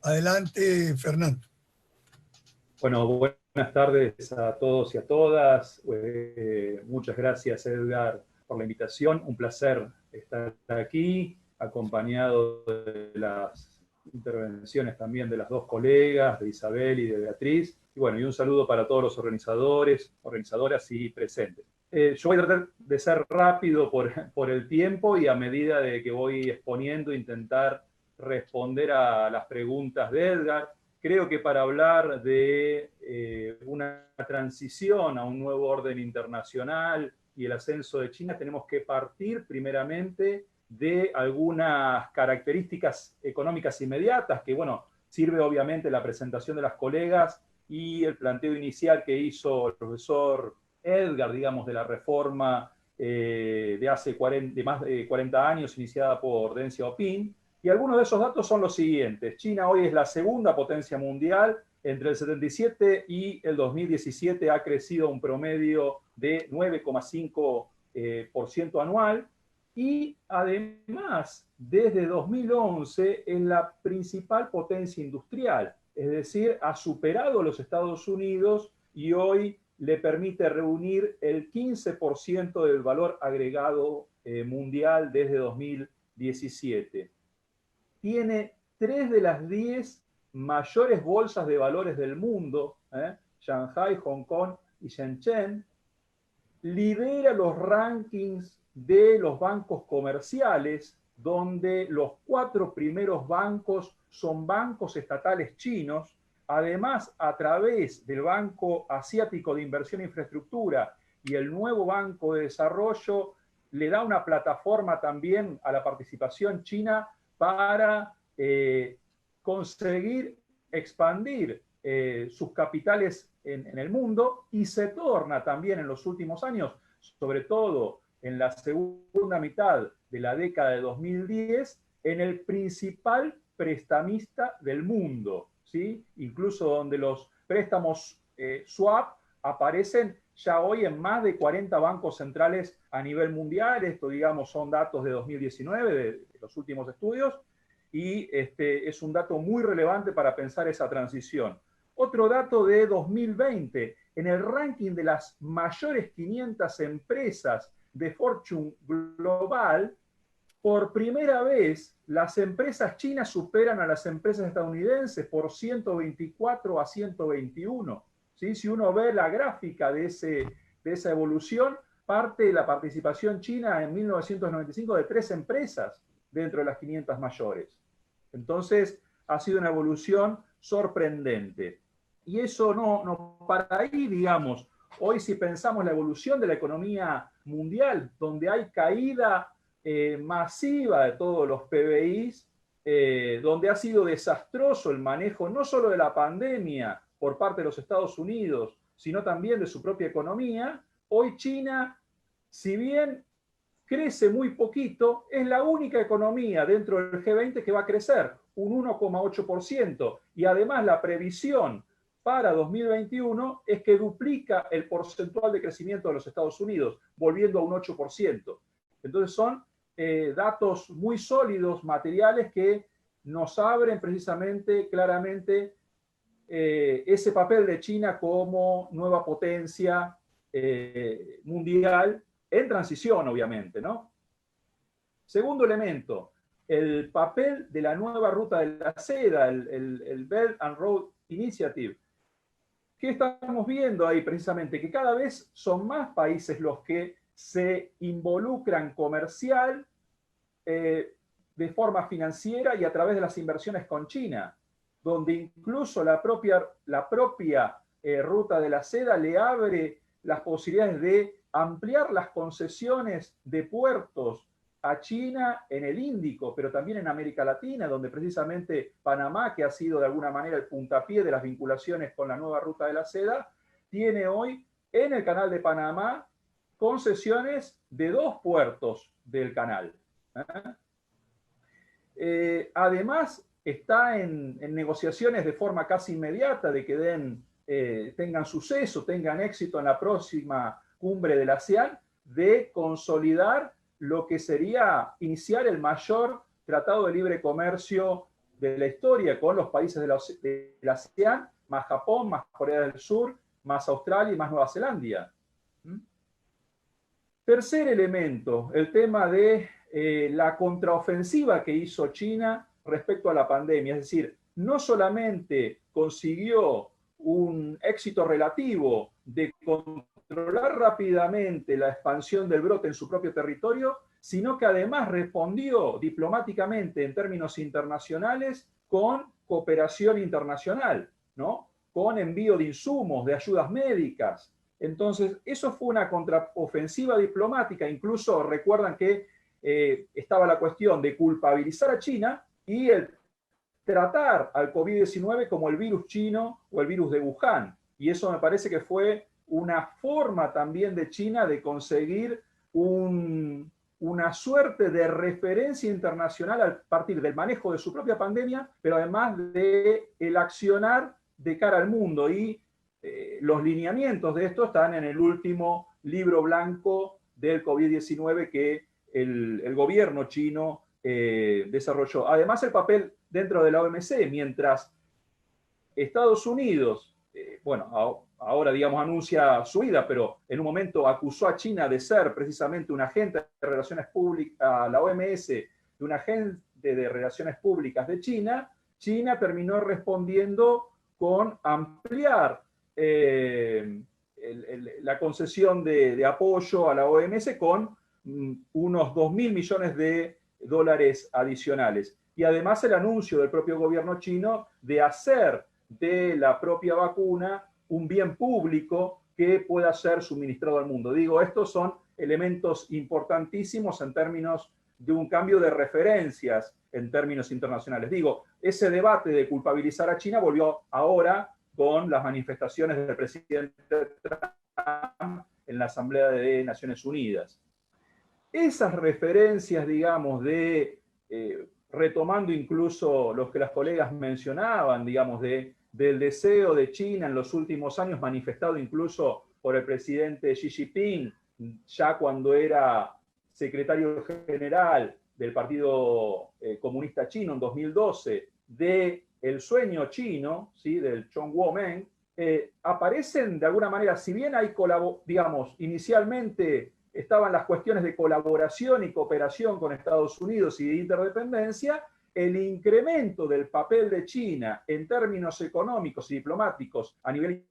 Adelante, Fernando. Bueno, buenas tardes a todos y a todas. Muchas gracias, Edgar, por la invitación. Un placer estar aquí, acompañado de las intervenciones también de las dos colegas, de Isabel y de Beatriz. Y bueno, y un saludo para todos los organizadores, organizadoras y presentes. Yo voy a tratar de ser rápido por el tiempo, y a medida de que voy exponiendo, intentar responder a las preguntas de Edgar. Creo que para hablar de una transición a un nuevo orden internacional y el ascenso de China, tenemos que partir primeramente de algunas características económicas inmediatas, que bueno, sirve obviamente la presentación de las colegas y el planteo inicial que hizo el profesor Edgar, digamos, de la reforma de hace más de 40 años, iniciada por Deng Xiaoping. Y algunos de esos datos son los siguientes. China hoy es la segunda potencia mundial. Entre el 77 y el 2017 ha crecido un promedio de 9,5% anual. Y además, desde 2011 es la principal potencia industrial. Es decir, ha superado a los Estados Unidos y hoy le permite reunir el 15% del valor agregado mundial desde 2017. Tiene 3 de las 10 mayores bolsas de valores del mundo, Shanghai, Hong Kong y Shenzhen. Lidera los rankings de los bancos comerciales, donde los 4 primeros bancos son bancos estatales chinos. Además, a través del Banco Asiático de Inversión e Infraestructura y el nuevo Banco de Desarrollo, le da una plataforma también a la participación china para conseguir expandir sus capitales en el mundo, y se torna también en los últimos años, sobre todo en la segunda mitad de la década de 2010, en el principal prestamista del mundo, ¿sí? Incluso donde los préstamos swap aparecen ya hoy en más de 40 bancos centrales a nivel mundial. Esto, digamos, son datos de 2019, de los últimos estudios, y es un dato muy relevante para pensar esa transición. Otro dato de 2020, en el ranking de las mayores 500 empresas de Fortune Global, por primera vez las empresas chinas superan a las empresas estadounidenses por 124 a 121. ¿Sí? Si uno ve la gráfica de esa evolución, parte de la participación china en 1995 de 3 empresas dentro de las 500 mayores. Entonces, ha sido una evolución sorprendente. Y eso no para ahí, digamos. Hoy, si pensamos la evolución de la economía mundial, donde hay caída masiva de todos los PBIs, donde ha sido desastroso el manejo no solo de la pandemia por parte de los Estados Unidos, sino también de su propia economía, hoy China, si bien crece muy poquito, es la única economía dentro del G20 que va a crecer un 1,8%, y además la previsión para 2021 es que duplica el porcentual de crecimiento de los Estados Unidos, volviendo a un 8%. Entonces son datos muy sólidos, materiales, que nos abren precisamente claramente ese papel de China como nueva potencia mundial en transición, obviamente, ¿no? Segundo elemento, el papel de la nueva ruta de la seda, el Belt and Road Initiative. ¿Qué estamos viendo ahí precisamente? Que cada vez son más países los que se involucran comercial, de forma financiera y a través de las inversiones con China, donde incluso la propia ruta de la seda le abre las posibilidades de ampliar las concesiones de puertos a China en el Índico, pero también en América Latina, donde precisamente Panamá, que ha sido de alguna manera el puntapié de las vinculaciones con la nueva ruta de la seda, tiene hoy en el canal de Panamá concesiones de 2 puertos del canal. Además, está en negociaciones de forma casi inmediata de que tengan suceso, tengan éxito en la próxima cumbre del ASEAN, de consolidar lo que sería iniciar el mayor tratado de libre comercio de la historia con los países de la ASEAN, más Japón, más Corea del Sur, más Australia y más Nueva Zelanda. Tercer elemento, el tema de la contraofensiva que hizo China respecto a la pandemia. Es decir, no solamente consiguió un éxito relativo de controlar rápidamente la expansión del brote en su propio territorio, sino que además respondió diplomáticamente en términos internacionales con cooperación internacional, ¿no? Con envío de insumos, de ayudas médicas. Entonces, eso fue una contraofensiva diplomática. Incluso recuerdan que estaba la cuestión de culpabilizar a China y el tratar al COVID-19 como el virus chino o el virus de Wuhan. Y eso me parece que fue una forma también de China de conseguir una suerte de referencia internacional a partir del manejo de su propia pandemia, pero además del accionar de cara al mundo. Y los lineamientos de esto están en el último libro blanco del COVID-19 que el gobierno chino desarrolló. Además, el papel dentro de la OMC, mientras Estados Unidos, bueno, ahora digamos anuncia su ida, pero en un momento acusó a China de ser precisamente un agente de relaciones públicas, a la OMS, de un agente de relaciones públicas de China, China terminó respondiendo con ampliar la concesión de apoyo a la OMS con unos 2.000 millones de dólares adicionales. Y además el anuncio del propio gobierno chino de hacer de la propia vacuna un bien público que pueda ser suministrado al mundo. Digo, estos son elementos importantísimos en términos de un cambio de referencias en términos internacionales. Digo, ese debate de culpabilizar a China volvió ahora con las manifestaciones del presidente Trump en la Asamblea de Naciones Unidas. Esas referencias, digamos, retomando incluso los que las colegas mencionaban, digamos, del deseo de China en los últimos años, manifestado incluso por el presidente Xi Jinping, ya cuando era secretario general del Partido Comunista Chino en 2012, del sueño chino, ¿sí?, del Chongguomen, aparecen de alguna manera, si bien hay, digamos, inicialmente estaban las cuestiones de colaboración y cooperación con Estados Unidos y de interdependencia, el incremento del papel de China en términos económicos y diplomáticos a nivel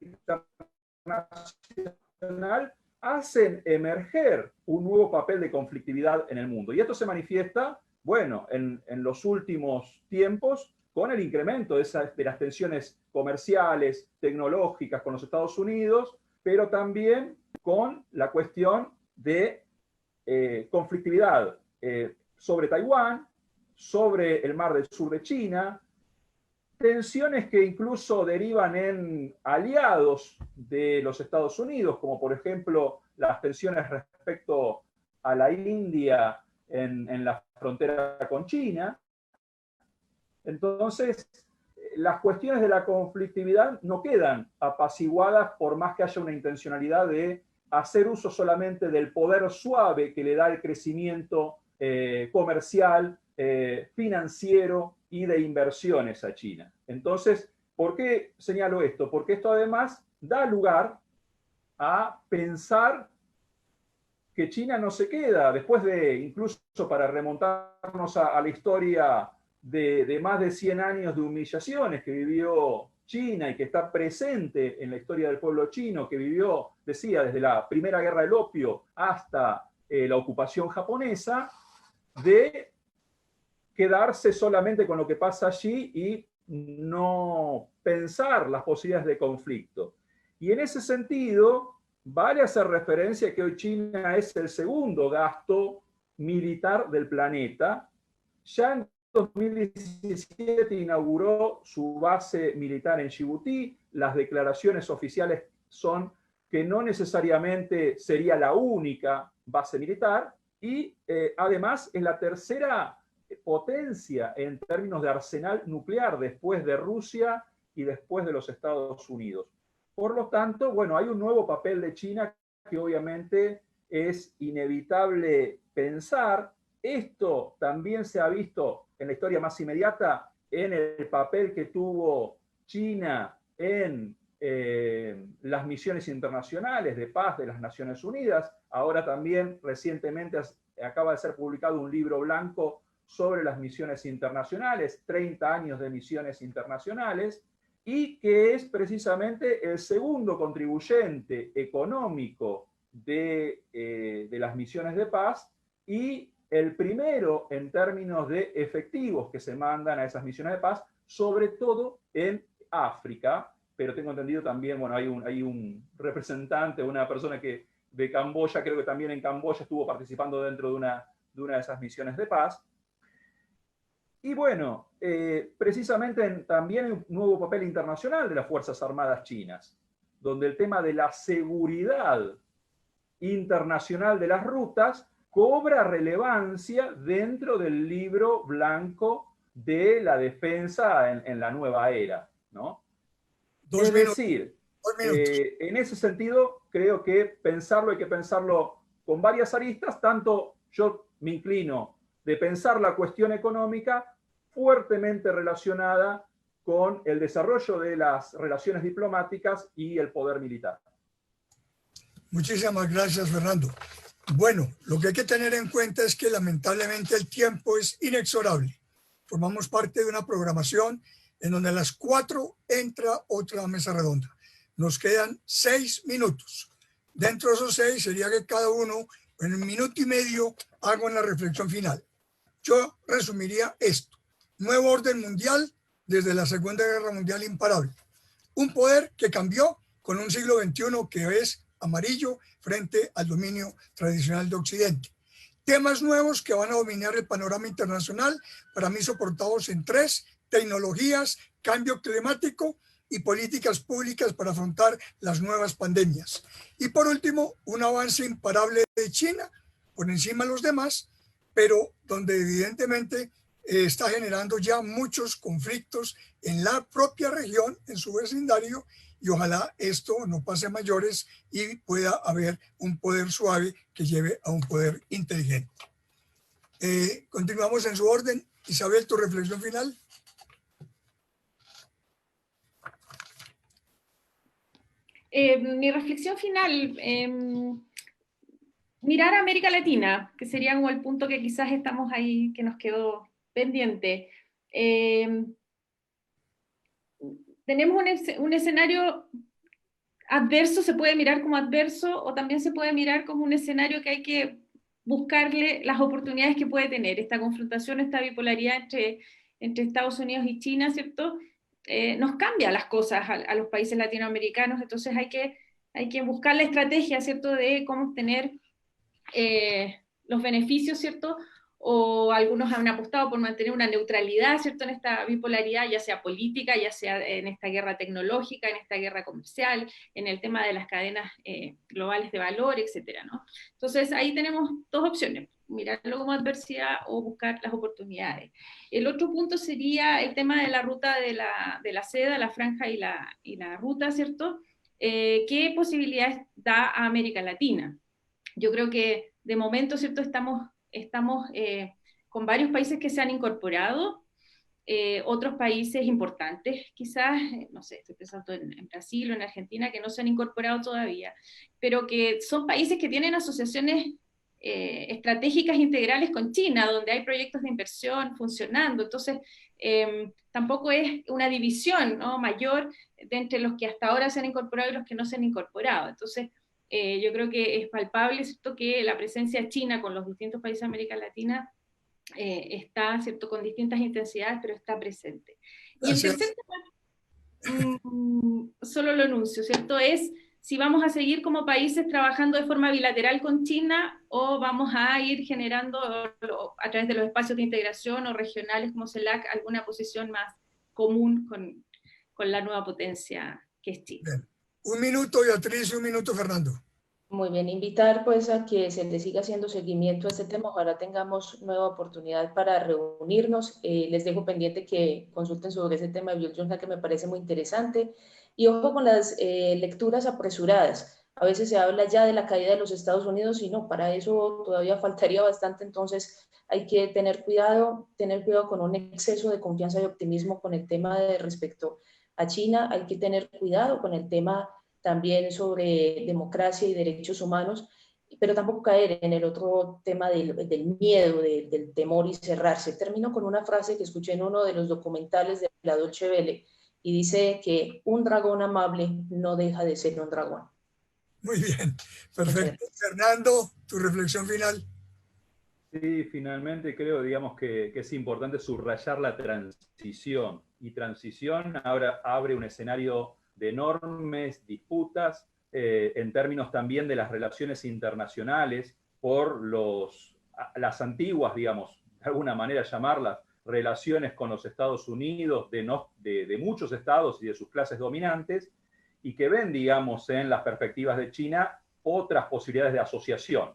internacional hacen emerger un nuevo papel de conflictividad en el mundo. Y esto se manifiesta, bueno, en los últimos tiempos con el incremento de las tensiones comerciales, tecnológicas con los Estados Unidos, pero también con la cuestión de conflictividad sobre Taiwán, sobre el mar del sur de China, tensiones que incluso derivan en aliados de los Estados Unidos, como por ejemplo las tensiones respecto a la India en la frontera con China. Entonces, las cuestiones de la conflictividad no quedan apaciguadas por más que haya una intencionalidad de hacer uso solamente del poder suave que le da el crecimiento comercial, financiero y de inversiones a China. Entonces, ¿por qué señalo esto? Porque esto además da lugar a pensar que China no se queda, después de, incluso para remontarnos a la historia de más de 100 años de humillaciones que vivió China y que está presente en la historia del pueblo chino, que vivió, decía, desde la Primera Guerra del Opio hasta la ocupación japonesa, de quedarse solamente con lo que pasa allí y no pensar las posibilidades de conflicto. Y en ese sentido, vale hacer referencia a que hoy China es el segundo gasto militar del planeta. Ya en 2017 inauguró su base militar en Djibouti. Las declaraciones oficiales son que no necesariamente sería la única base militar y además es la tercera potencia en términos de arsenal nuclear después de Rusia y después de los Estados Unidos. Por lo tanto, bueno, hay un nuevo papel de China que obviamente es inevitable pensar. Esto también se ha visto en la historia más inmediata en el papel que tuvo China en las misiones internacionales de paz de las Naciones Unidas. Ahora también recientemente acaba de ser publicado un libro blanco sobre las misiones internacionales, 30 años de misiones internacionales, y que es precisamente el segundo contribuyente económico de las misiones de paz y el primero en términos de efectivos que se mandan a esas misiones de paz, sobre todo en África, pero tengo entendido también, bueno, hay un representante, una persona que de Camboya, creo que también en Camboya estuvo participando dentro de una de esas misiones de paz. Y bueno, precisamente también hay un nuevo papel internacional de las Fuerzas Armadas chinas, donde el tema de la seguridad internacional de las rutas cobra relevancia dentro del libro blanco de la defensa en la nueva era, ¿no? Es decir, en ese sentido, creo que hay que pensarlo con varias aristas, tanto yo me inclino de pensar la cuestión económica fuertemente relacionada con el desarrollo de las relaciones diplomáticas y el poder militar. Muchísimas gracias, Fernando. Bueno, lo que hay que tener en cuenta es que lamentablemente el tiempo es inexorable. Formamos parte de una programación en donde a las 4 entra otra mesa redonda. Nos quedan 6 minutos. Dentro de esos 6 sería que cada uno en 1 minuto y medio haga una reflexión final. Yo resumiría esto. Nuevo orden mundial desde la Segunda Guerra Mundial imparable. Un poder que cambió con un siglo XXI que es amarillo frente al dominio tradicional de Occidente. Temas nuevos que van a dominar el panorama internacional, para mí soportados en 3: tecnologías, cambio climático y políticas públicas para afrontar las nuevas pandemias. Y por último, un avance imparable de China por encima de los demás, pero donde evidentemente está generando ya muchos conflictos en la propia región, en su vecindario, y ojalá esto no pase a mayores y pueda haber un poder suave que lleve a un poder inteligente. Continuamos en su orden. Isabel, tu reflexión final. Mi reflexión final, mirar a América Latina, que sería como el punto que quizás estamos ahí, que nos quedó pendiente. Tenemos un escenario adverso, se puede mirar como adverso, o también se puede mirar como un escenario que hay que buscarle las oportunidades que puede tener. Esta confrontación, esta bipolaridad entre Estados Unidos y China, ¿cierto? Nos cambia las cosas a los países latinoamericanos, entonces hay que buscar la estrategia, ¿cierto?, de cómo obtener los beneficios, ¿cierto?, o algunos han apostado por mantener una neutralidad, ¿cierto?, en esta bipolaridad, ya sea política, ya sea en esta guerra tecnológica, en esta guerra comercial, en el tema de las cadenas globales de valor, etcétera, ¿no? Entonces ahí tenemos 2 opciones: mirarlo como adversidad o buscar las oportunidades. El otro punto sería el tema de la ruta de la seda, la franja y la ruta, ¿cierto? ¿Qué posibilidades da a América Latina? Yo creo que de momento, ¿cierto?, estamos con varios países que se han incorporado, otros países importantes, quizás, no sé, estoy pensando en Brasil o en Argentina, que no se han incorporado todavía, pero que son países que tienen asociaciones estratégicas integrales con China, donde hay proyectos de inversión funcionando. Entonces, tampoco es una división, ¿no?, mayor de entre los que hasta ahora se han incorporado y los que no se han incorporado. Entonces, yo creo que es palpable, ¿cierto?, que la presencia china con los distintos países de América Latina está, ¿cierto?, con distintas intensidades, pero está presente. Gracias. Y el tercer tema, solo lo anuncio, ¿cierto?, es si vamos a seguir como países trabajando de forma bilateral con China o vamos a ir generando a través de los espacios de integración o regionales como CELAC alguna posición más común con la nueva potencia que es China. Bien. 1 minuto, Beatriz, y 1 minuto, Fernando. Muy bien, invitar pues a que se le siga haciendo seguimiento a este tema. Ojalá tengamos nueva oportunidad para reunirnos. Les dejo pendiente que consulten sobre ese tema de Bill-Johnson, que me parece muy interesante. Y ojo con las lecturas apresuradas. A veces se habla ya de la caída de los Estados Unidos y no, para eso todavía faltaría bastante. Entonces hay que tener cuidado con un exceso de confianza y optimismo con el tema de respecto a China. Hay que tener cuidado con el tema también sobre democracia y derechos humanos, pero tampoco caer en el otro tema del miedo, del temor y cerrarse. Termino con una frase que escuché en uno de los documentales de la Deutsche Welle y dice que un dragón amable no deja de ser un dragón. Muy bien, perfecto. Fernando, tu reflexión final. Sí, finalmente creo, digamos, que es importante subrayar la transición. Y transición ahora abre un escenario de enormes disputas en términos también de las relaciones internacionales por las antiguas, digamos, de alguna manera llamarlas, relaciones con los Estados Unidos, de muchos estados y de sus clases dominantes, y que ven, digamos, en las perspectivas de China otras posibilidades de asociación.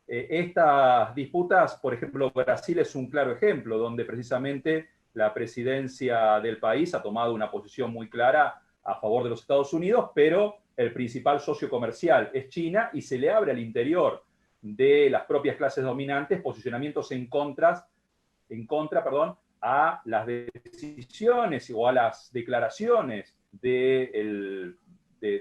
Estas disputas, por ejemplo, Brasil es un claro ejemplo, donde precisamente la presidencia del país ha tomado una posición muy clara a favor de los Estados Unidos, pero el principal socio comercial es China y se le abre al interior de las propias clases dominantes posicionamientos en contra, a las decisiones o a las declaraciones de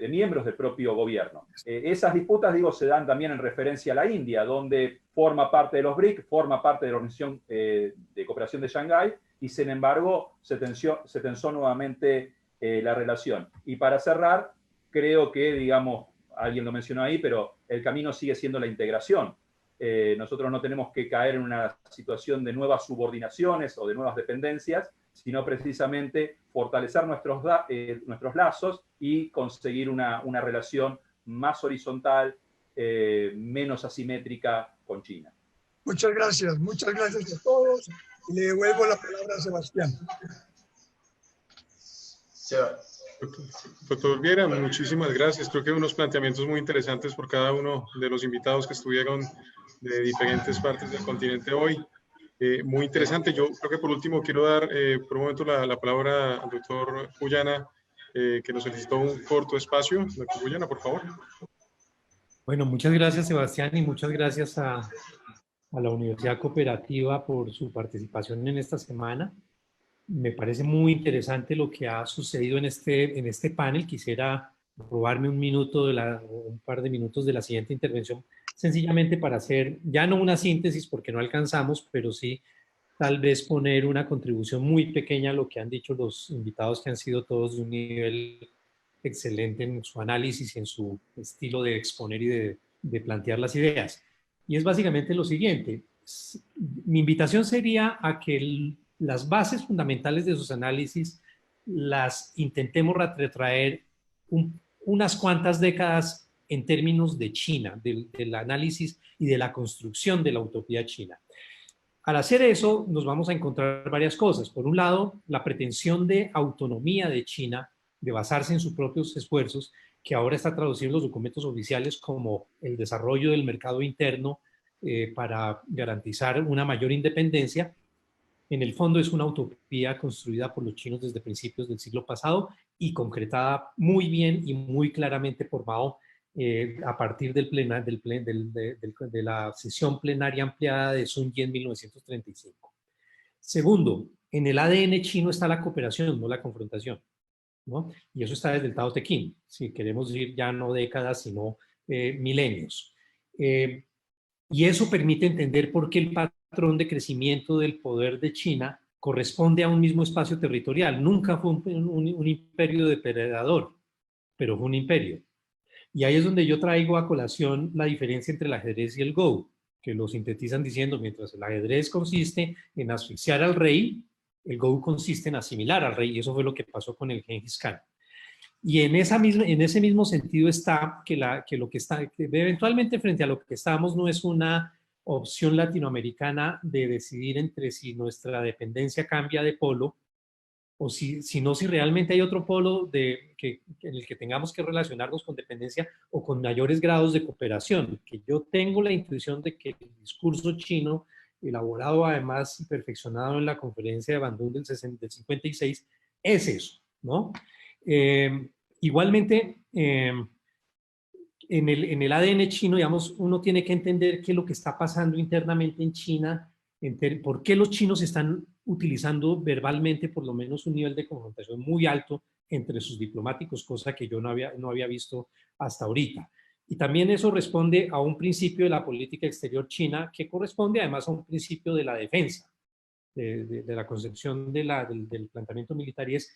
miembros del propio gobierno. Esas disputas, digo, se dan también en referencia a la India, donde forma parte de los BRIC, forma parte de la Organización de Cooperación de Shanghái, y sin embargo se tensó nuevamente la relación. Y para cerrar, creo que, digamos, alguien lo mencionó ahí, pero el camino sigue siendo la integración. Nosotros no tenemos que caer en una situación de nuevas subordinaciones o de nuevas dependencias, sino precisamente fortalecer nuestros lazos y conseguir una relación más horizontal, menos asimétrica con China. Muchas gracias a todos. Y le devuelvo la palabra a Sebastián. Doctor Viera, muchísimas gracias. Creo que unos planteamientos muy interesantes por cada uno de los invitados que estuvieron de diferentes partes del continente hoy. Muy interesante. Yo creo que por último quiero dar por un momento la palabra al doctor Puyana, que nos solicitó un corto espacio. Doctor Puyana, por favor. Bueno, muchas gracias, Sebastián, y muchas gracias a la Universidad Cooperativa por su participación en esta semana. Me parece muy interesante lo que ha sucedido en este panel. Quisiera robarme un par de minutos de la siguiente intervención, sencillamente para hacer, ya no una síntesis porque no alcanzamos, pero sí tal vez poner una contribución muy pequeña a lo que han dicho los invitados, que han sido todos de un nivel excelente en su análisis y en su estilo de exponer y de plantear las ideas. Y es básicamente lo siguiente. Mi invitación sería a que las bases fundamentales de sus análisis las intentemos retrotraer unas cuantas décadas en términos de China, del análisis y de la construcción de la utopía china. Al hacer eso, nos vamos a encontrar varias cosas. Por un lado, la pretensión de autonomía de China, de basarse en sus propios esfuerzos, que ahora está traducido en los documentos oficiales como el desarrollo del mercado interno para garantizar una mayor independencia. En el fondo es una utopía construida por los chinos desde principios del siglo pasado y concretada muy bien y muy claramente por Mao a partir de la sesión plenaria ampliada de Sun Yat en 1935. Segundo, en el ADN chino está la cooperación, no la confrontación, ¿no? Y eso está desde el Tao Te Ching, si queremos decir ya no décadas, sino milenios. Y eso permite entender por qué el patrón de crecimiento del poder de China corresponde a un mismo espacio territorial. Nunca fue un imperio depredador, pero fue un imperio. Y ahí es donde yo traigo a colación la diferencia entre el ajedrez y el Go, que lo sintetizan diciendo, mientras el ajedrez consiste en asfixiar al rey, el Go consiste en asimilar al rey, y eso fue lo que pasó con el Gengis Khan. Y en ese mismo sentido está que eventualmente frente a lo que estamos no es una opción latinoamericana de decidir entre si nuestra dependencia cambia de polo o si realmente hay otro polo en el que tengamos que relacionarnos con dependencia o con mayores grados de cooperación. Que yo tengo la intuición de que el discurso chino, elaborado además y perfeccionado en la conferencia de Bandung del 56, es eso, ¿no? Igualmente, en el ADN chino, digamos, uno tiene que entender qué es lo que está pasando internamente en China, por qué los chinos están utilizando verbalmente por lo menos un nivel de confrontación muy alto entre sus diplomáticos, cosa que yo no había visto hasta ahorita. Y también eso responde a un principio de la política exterior china que corresponde además a un principio de la defensa, de la concepción del planteamiento militar, y es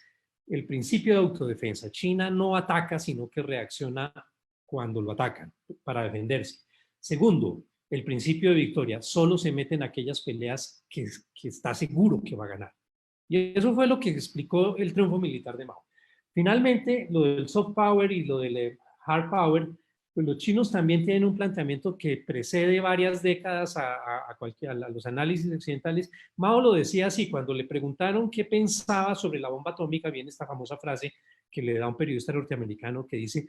el principio de autodefensa. China no ataca, sino que reacciona cuando lo atacan para defenderse. Segundo, el principio de victoria. Solo se mete en aquellas peleas que está seguro que va a ganar. Y eso fue lo que explicó el triunfo militar de Mao. Finalmente, lo del soft power y lo del hard power, pues los chinos también tienen un planteamiento que precede varias décadas a los análisis occidentales. Mao lo decía así, cuando le preguntaron qué pensaba sobre la bomba atómica, viene esta famosa frase que le da un periodista norteamericano que dice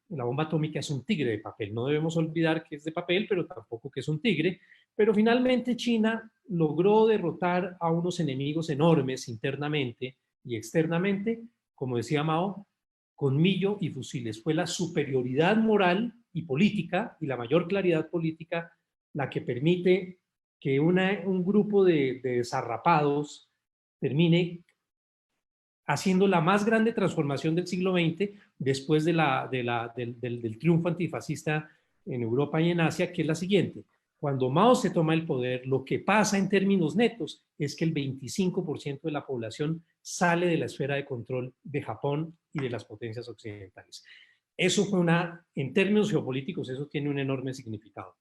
la bomba atómica es un tigre de papel. No debemos olvidar que es de papel, pero tampoco que es un tigre. Pero finalmente China logró derrotar a unos enemigos enormes internamente y externamente, como decía Mao, con millo y fusiles. Fue la superioridad moral y política y la mayor claridad política la que permite que un grupo de desarrapados termine haciendo la más grande transformación del siglo XX después del triunfo antifascista en Europa y en Asia, que es la siguiente. Cuando Mao se toma el poder, lo que pasa en términos netos es que el 25% de la población sale de la esfera de control de Japón y de las potencias occidentales. Eso fue en términos geopolíticos, eso tiene un enorme significado.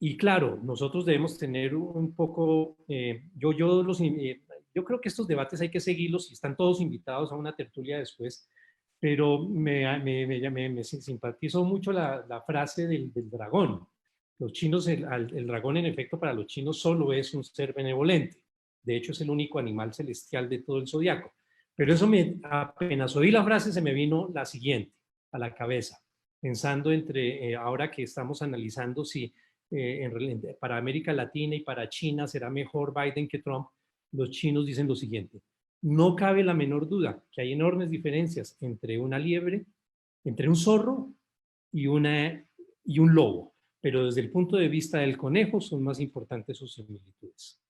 Y claro, nosotros debemos tener un poco, yo creo que estos debates hay que seguirlos y están todos invitados a una tertulia después, pero me simpatizó mucho la frase del dragón. Los chinos, el dragón en efecto para los chinos solo es un ser benevolente. De hecho es el único animal celestial de todo el zodiaco. Pero eso apenas oí la frase se me vino la siguiente a la cabeza, pensando ahora que estamos analizando si para América Latina y para China será mejor Biden que Trump, los chinos dicen lo siguiente: no cabe la menor duda que hay enormes diferencias entre una liebre, entre un zorro y un lobo, pero desde el punto de vista del conejo son más importantes sus similitudes.